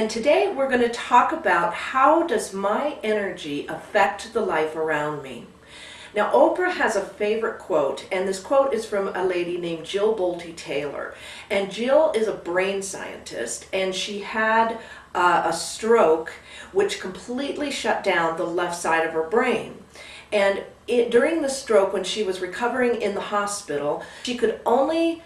And today we're going to talk about how does my energy affect the life around me. Now, Oprah has a favorite quote, and this quote is from a lady named Jill Bolte Taylor. And Jill is a brain scientist, and she had a stroke which completely shut down the left side of her brain. And during the stroke, when she was recovering in the hospital, she could only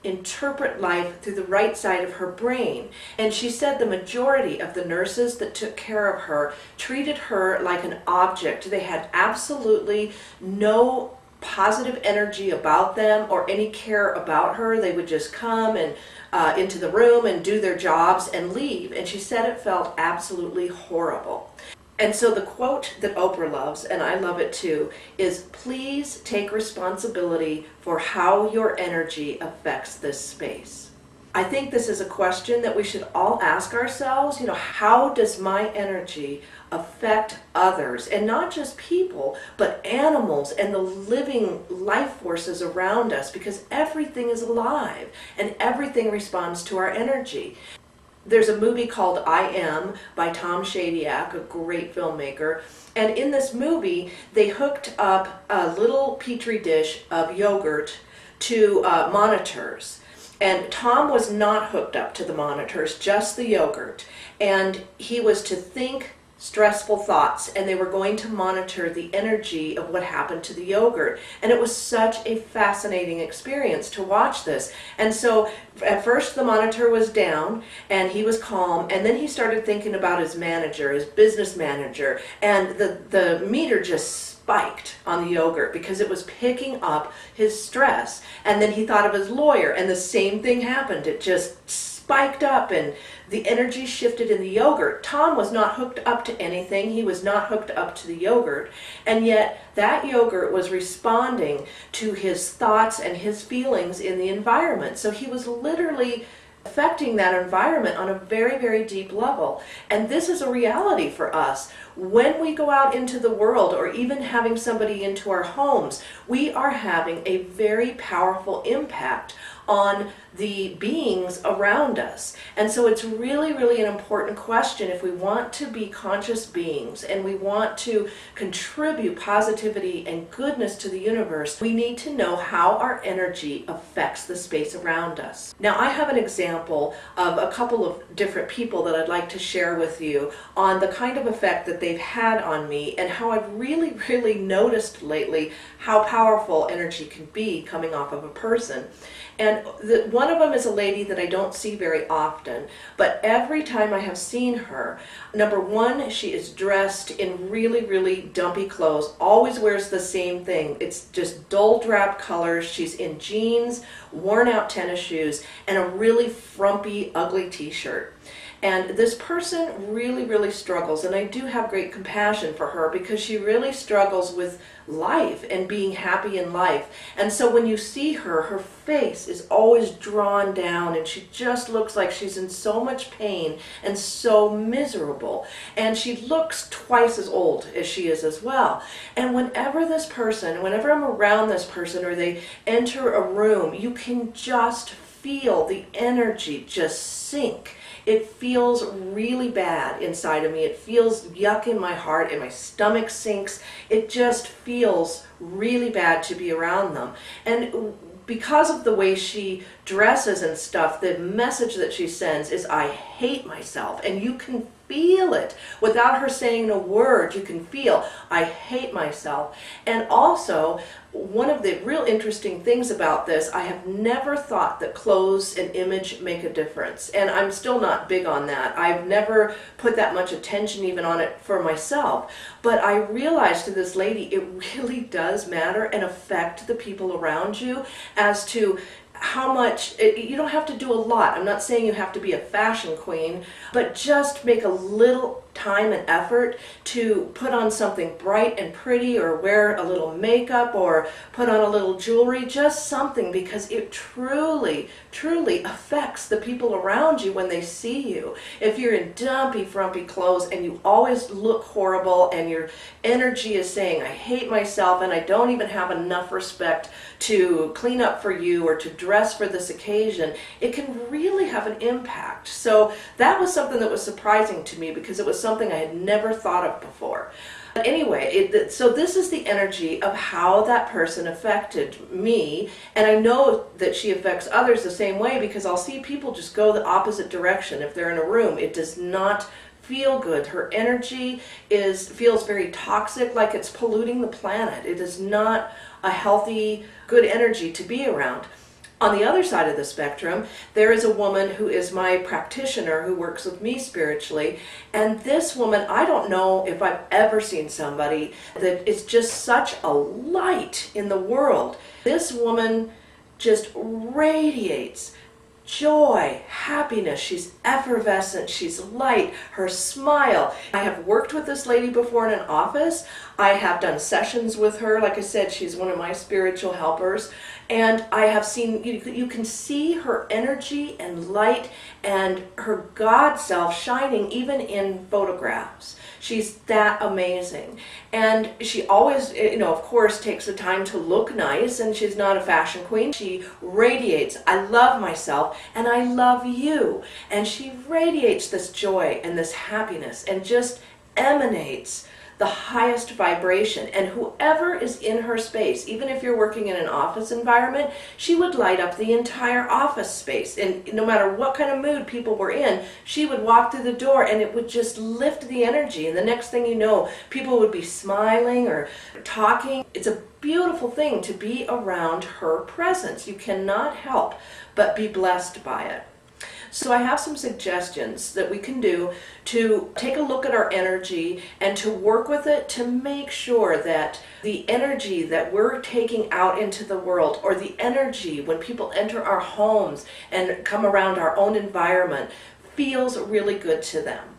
interpret life through the right side of her brain. And she said the majority of the nurses that took care of her treated her like an object. They had absolutely no positive energy about them or any care about her. They would just come and into the room and do their jobs and leave. And she said it felt absolutely horrible. And so the quote that Oprah loves, and I love it too, is please take responsibility for how your energy affects this space. I think this is a question that we should all ask ourselves. How does my energy affect others? And not just people, but animals and the living life forces around us, because everything is alive and everything responds to our energy. There's a movie called I Am by Tom Shadyac, a great filmmaker. And in this movie, they hooked up a little petri dish of yogurt to monitors. And Tom was not hooked up to the monitors, just the yogurt. And he was to think stressful thoughts, and they were going to monitor the energy of what happened to the yogurt. And it was such a fascinating experience to watch this. And so at first the monitor was down and he was calm, and then he started thinking about his manager, his business manager, and the meter just spiked on the yogurt because it was picking up his stress. And then he thought of his lawyer, and the same thing happened. It just spiked up and the energy shifted in the yogurt. Tom was not hooked up to anything. He was not hooked up to the yogurt. And yet that yogurt was responding to his thoughts and his feelings in the environment. So he was literally affecting that environment on a very, very deep level. And this is a reality for us. When we go out into the world, or even having somebody into our homes, we are having a very powerful impact on the beings around us. And so it's really, really an important question. If we want to be conscious beings and we want to contribute positivity and goodness to the universe, we need to know how our energy affects the space around us. Now, I have an example of a couple of different people that I'd like to share with you on the kind of effect that they've had on me, and how I've really, really noticed lately how powerful energy can be coming off of a person. And one of them is a lady that I don't see very often, but every time I have seen her, number one, she is dressed in really, really dumpy clothes, always wears the same thing. It's just dull drab colors. She's in jeans, worn out tennis shoes, and a really frumpy, ugly t-shirt. And this person really, really struggles, and I do have great compassion for her because she really struggles with life and being happy in life. And so when you see her, her face is always drawn down, and she just looks like she's in so much pain and so miserable. And she looks twice as old as she is as well. And whenever I'm around this person, or they enter a room, you can just feel the energy just sink. It feels really bad inside of me. It feels yuck in my heart, and my stomach sinks. It just feels really bad to be around them. And because of the way she dresses and stuff, the message that she sends is, I hate myself. And you can feel it. Without her saying a word, you can feel, I hate myself. And also, one of the real interesting things about this, I have never thought that clothes and image make a difference. And I'm still not big on that. I've never put that much attention even on it for myself. But I realized to this lady, it really does matter and affect the people around you as to how much. You don't have to do a lot. I'm not saying you have to be a fashion queen, but just make a little time and effort to put on something bright and pretty, or wear a little makeup, or put on a little jewelry, just something, because it truly, truly affects the people around you when they see you. If you're in dumpy, frumpy clothes and you always look horrible and your energy is saying, I hate myself and I don't even have enough respect to clean up for you or to dress for this occasion, it can really have an impact. So that was something that was surprising to me, because it was something I had never thought of before. But anyway, so this is the energy of how that person affected me, and I know that she affects others the same way, because I'll see people just go the opposite direction. If they're in a room, it does not feel good. Her energy feels very toxic, like it's polluting the planet. It is not a healthy, good energy to be around. On the other side of the spectrum, there is a woman who is my practitioner who works with me spiritually. And this woman, I don't know if I've ever seen somebody that is just such a light in the world. This woman just radiates joy, happiness. She's effervescent. She's light. Her smile. I have worked with this lady before in an office. I have done sessions with her. Like I said, she's one of my spiritual helpers. And I have seen, you can see her energy and light and her God self shining even in photographs. She's that amazing. And she always, of course, takes the time to look nice, and she's not a fashion queen. She radiates, I love myself and I love you. And she radiates this joy and this happiness and just emanates the highest vibration. And whoever is in her space, even if you're working in an office environment, she would light up the entire office space. And no matter what kind of mood people were in, she would walk through the door and it would just lift the energy. And the next thing you know, people would be smiling or talking. It's a beautiful thing to be around her presence. You cannot help but be blessed by it. So I have some suggestions that we can do to take a look at our energy and to work with it to make sure that the energy that we're taking out into the world, or the energy when people enter our homes and come around our own environment, feels really good to them.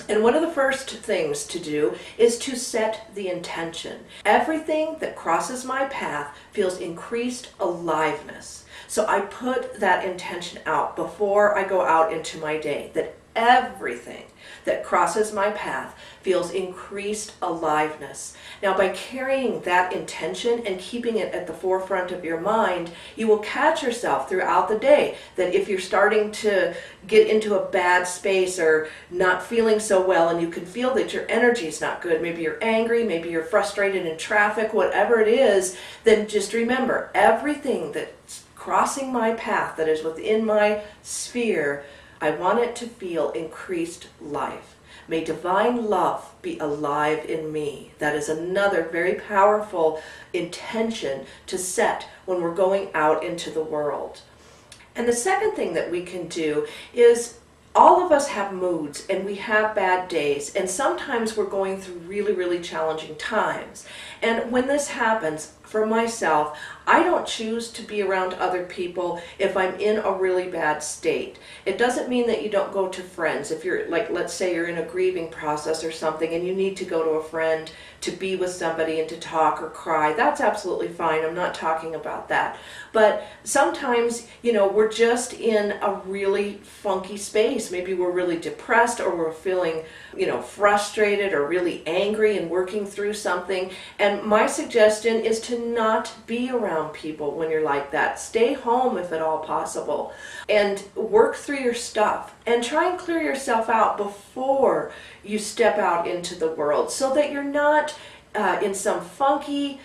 And one of the first things to do is to set the intention. Everything that crosses my path feels increased aliveness. So I put that intention out before I go out into my day, that everything that crosses my path feels increased aliveness. Now, by carrying that intention and keeping it at the forefront of your mind, you will catch yourself throughout the day that if you're starting to get into a bad space or not feeling so well, and you can feel that your energy is not good, maybe you're angry, maybe you're frustrated in traffic, whatever it is, then just remember, everything that's crossing my path, that is within my sphere, I want it to feel increased life. May divine love be alive in me. That is another very powerful intention to set when we're going out into the world. And the second thing that we can do is, all of us have moods and we have bad days, and sometimes we're going through really, really challenging times. And when this happens, for myself, I don't choose to be around other people if I'm in a really bad state. It doesn't mean that you don't go to friends. If you're, like, let's say you're in a grieving process or something and you need to go to a friend to be with somebody and to talk or cry, that's absolutely fine. I'm not talking about that. But sometimes, we're just in a really funky space. Maybe we're really depressed, or we're feeling, frustrated or really angry and working through something. And my suggestion is to not be around people when you're like that. Stay home if at all possible, and work through your stuff and try and clear yourself out before you step out into the world, so that you're not in some funky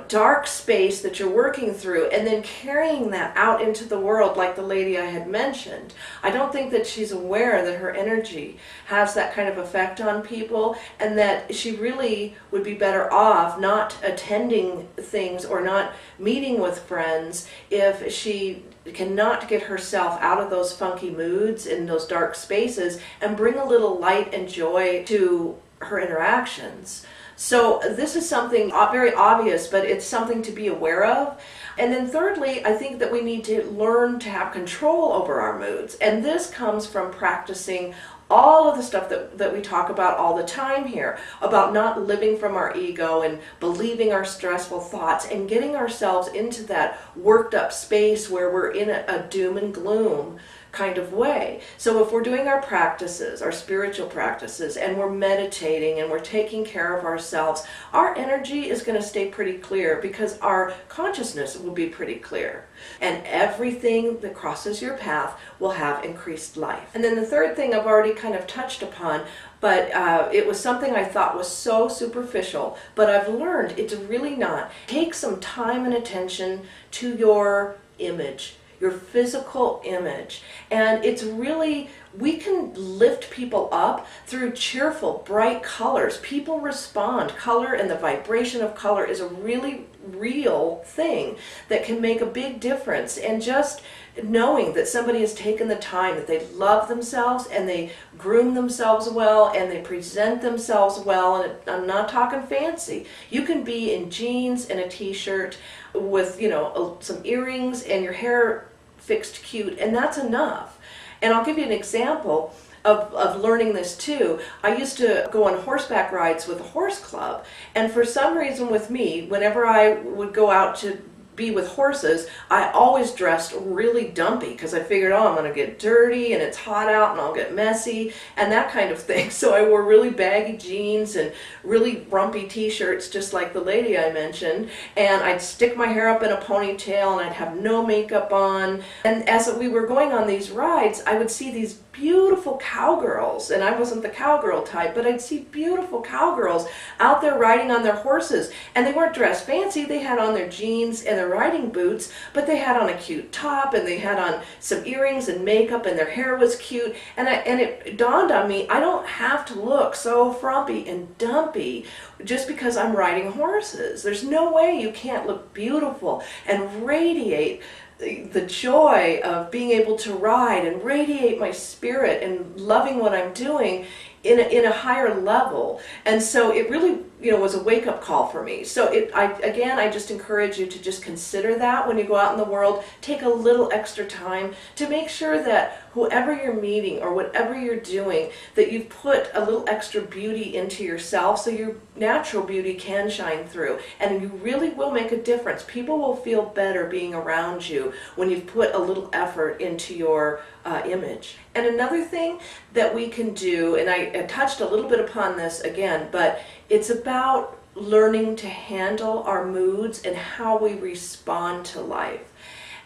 dark space that you're working through and then carrying that out into the world, like the lady I had mentioned. I don't think that she's aware that her energy has that kind of effect on people, and that she really would be better off not attending things or not meeting with friends if she cannot get herself out of those funky moods in those dark spaces and bring a little light and joy to her interactions. So this is something very obvious, but it's something to be aware of. And then thirdly, I think that we need to learn to have control over our moods. And this comes from practicing all of the stuff that we talk about all the time here, about not living from our ego and believing our stressful thoughts and getting ourselves into that worked up space where we're in a doom and gloom kind of way. So if we're doing our practices, our spiritual practices, and we're meditating and we're taking care of ourselves, our energy is going to stay pretty clear because our consciousness will be pretty clear. And everything that crosses your path will have increased life. And then the third thing I've already kind of touched upon, but it was something I thought was so superficial, but I've learned it's really not. Take some time and attention to your image, your physical image. And it's really, we can lift people up through cheerful, bright colors. People respond. Color and the vibration of color is a really real thing that can make a big difference. And just knowing that somebody has taken the time, that they love themselves and they groom themselves well and they present themselves well, and I'm not talking fancy. You can be in jeans and a t-shirt with, you know, some earrings and your hair fixed cute, and that's enough. And I'll give you an example of learning this too. I used to go on horseback rides with a horse club, and for some reason with me, whenever I would go out to be with horses, I always dressed really dumpy because I figured, oh, I'm going to get dirty and it's hot out and I'll get messy and that kind of thing. So I wore really baggy jeans and really rumpy t-shirts, just like the lady I mentioned, and I'd stick my hair up in a ponytail and I'd have no makeup on. And as we were going on these rides, I would see these beautiful cowgirls, and I wasn't the cowgirl type, but I'd see beautiful cowgirls out there riding on their horses, and they weren't dressed fancy. They had on their jeans and their riding boots, but they had on a cute top and they had on some earrings and makeup and their hair was cute. And it dawned on me, I don't have to look so frumpy and dumpy just because I'm riding horses. There's no way you can't look beautiful and radiate the joy of being able to ride and radiate my spirit and loving what I'm doing in a higher level. And so it really, you know, was a wake-up call for me. So I just encourage you to just consider that when you go out in the world. Take a little extra time to make sure that whoever you're meeting or whatever you're doing, that you've put a little extra beauty into yourself so your natural beauty can shine through. And you really will make a difference. People will feel better being around you when you've put a little effort into your image. And another thing that we can do, and I touched a little bit upon this again, but it's about learning to handle our moods and how we respond to life.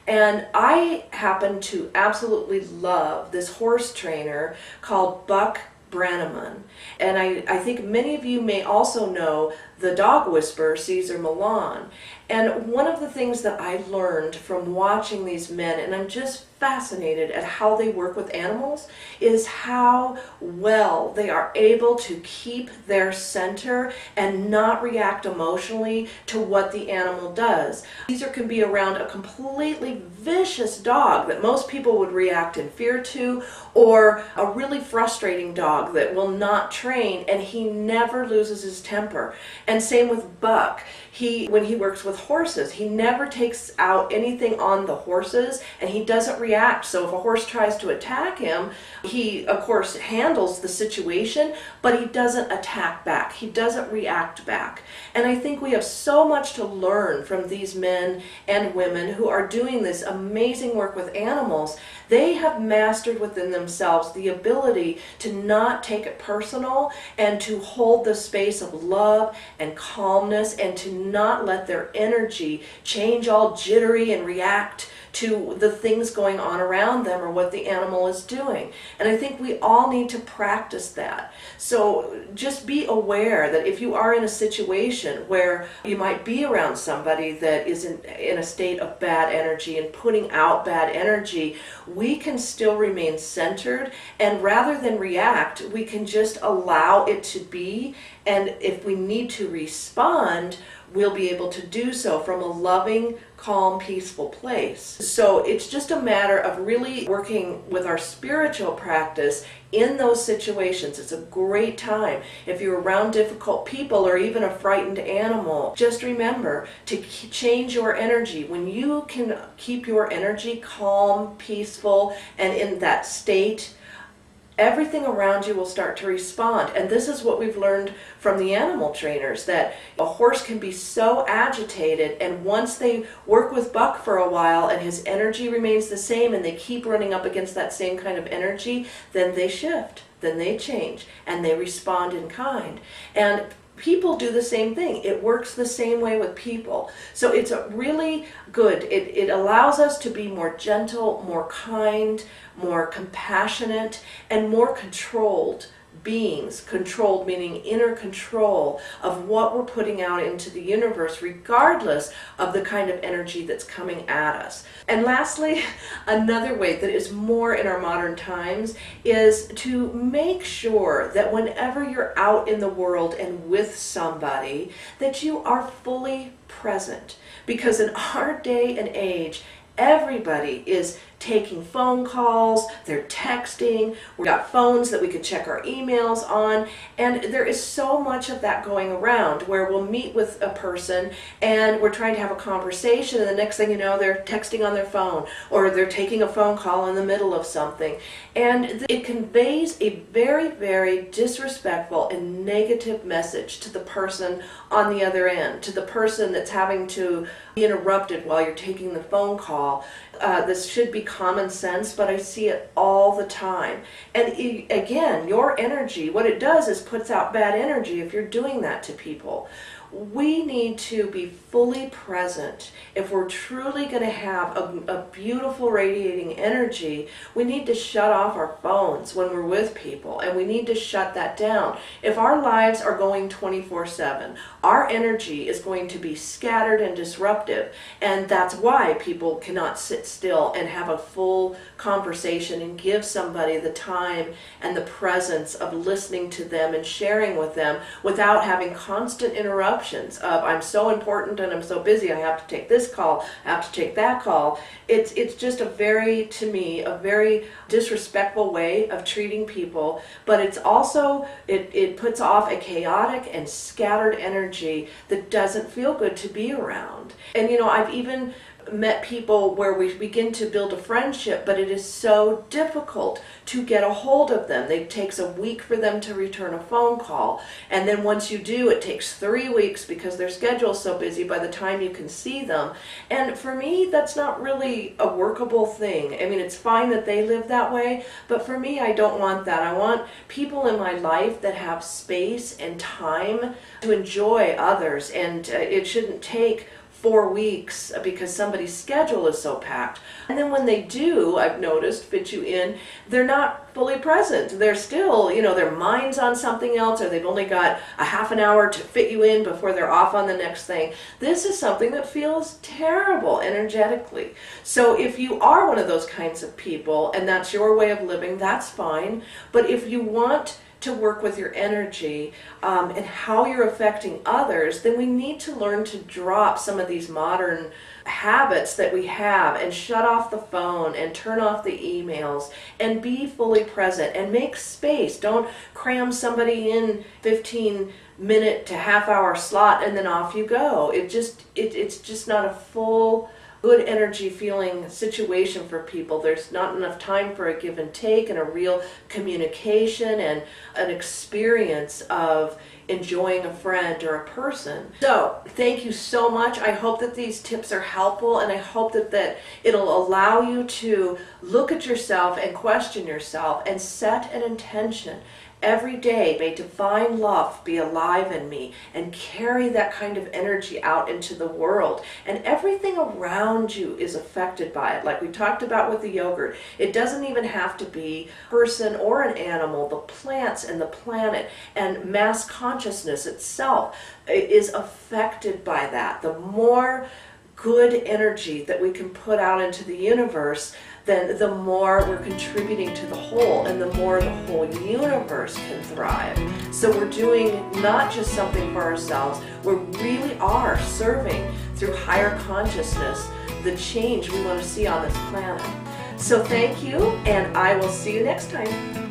And I happen to absolutely love this horse trainer called Buck Brannaman. And I think many of you may also know the dog whisperer, Cesar Millan. And one of the things that I learned from watching these men, and I'm just fascinated at how they work with animals, is how well they are able to keep their center and not react emotionally to what the animal does. Cesar can be around a completely vicious dog that most people would react in fear to, or a really frustrating dog that will not train, and he never loses his temper. And same with Buck. When he works with horses, he never takes out anything on the horses, and he doesn't react. So if a horse tries to attack him, he of course handles the situation, but he doesn't attack back. He doesn't react back. And I think we have so much to learn from these men and women who are doing this amazing work with animals. They have mastered within themselves the ability to not take it personal and to hold the space of love and calmness and to not let their energy change all jittery and react to the things going on around them or what the animal is doing. And I think we all need to practice that. So just be aware that if you are in a situation where you might be around somebody that is in a state of bad energy and putting out bad energy, we can still remain centered, and rather than react, we can just allow it to be, and if we need to respond, we'll be able to do so from a loving, calm, peaceful place. So it's just a matter of really working with our spiritual practice in those situations. It's a great time. If you're around difficult people or even a frightened animal, just remember to change your energy. When you can keep your energy calm, peaceful, and in that state, everything around you will start to respond. And this is what we've learned from the animal trainers, that a horse can be so agitated, and once they work with Buck for a while and his energy remains the same and they keep running up against that same kind of energy, then they shift, then they change, and they respond in kind. And people do the same thing. It works the same way with people. So it's a really good. It allows us to be more gentle, more kind, more compassionate, and more controlled beings. Controlled meaning inner control of what we're putting out into the universe, regardless of the kind of energy that's coming at us. And lastly, another way that is more in our modern times is to make sure that whenever you're out in the world and with somebody, that you are fully present. Because in our day and age, everybody is taking phone calls, they're texting, we've got phones that we could check our emails on, and there is so much of that going around where we'll meet with a person and we're trying to have a conversation, and the next thing you know, they're texting on their phone, or they're taking a phone call in the middle of something. And it conveys a very, very disrespectful and negative message to the person on the other end, to the person that's having to be interrupted while you're taking the phone call. This should be common sense, but I see it all the time. And again, your energy, what it does is puts out bad energy if you're doing that to people. We need to be fully present. If we're truly going to have a beautiful radiating energy, we need to shut off our phones when we're with people, and we need to shut that down. If our lives are going 24/7, our energy is going to be scattered and disruptive, and that's why people cannot sit still and have a full conversation and give somebody the time and the presence of listening to them and sharing with them without having constant interruptions of, I'm so important and I'm so busy, I have to take this call, I have to take that call. It's just a very, to me, a very disrespectful way of treating people, but it's also, it puts off a chaotic and scattered energy that doesn't feel good to be around. And you know, I've even met people where we begin to build a friendship, but it is so difficult to get a hold of them. It takes a week for them to return a phone call, and then once you do, it takes 3 weeks because their schedule is so busy by the time you can see them. And for me, that's not really a workable thing. I mean, it's fine that they live that way, but for me, I don't want that. I want people in my life that have space and time to enjoy others, and it shouldn't take 4 weeks because somebody's schedule is so packed. And then when they do, I've noticed, fit you in, they're not fully present. They're still, you know, their mind's on something else, or they've only got a half an hour to fit you in before they're off on the next thing. This is something that feels terrible energetically. So if you are one of those kinds of people and that's your way of living, that's fine. But if you want to work with your energy and how you're affecting others, then we need to learn to drop some of these modern habits that we have and shut off the phone and turn off the emails and be fully present and make space. Don't cram somebody in 15-minute to half-hour slot and then off you go. It's just not a full good energy feeling situation for people. There's not enough time for a give and take and a real communication and an experience of enjoying a friend or a person. So thank you so much. I hope that these tips are helpful, and I hope that it'll allow you to look at yourself and question yourself and set an intention. Every day, may divine love be alive in me and carry that kind of energy out into the world. And everything around you is affected by it. Like we talked about with the yogurt, it doesn't even have to be a person or an animal. The plants and the planet and mass consciousness itself is affected by that. The more good energy that we can put out into the universe, then the more we're contributing to the whole, and the more the whole universe can thrive. So we're doing not just something for ourselves, we really are serving through higher consciousness the change we want to see on this planet. So thank you, and I will see you next time.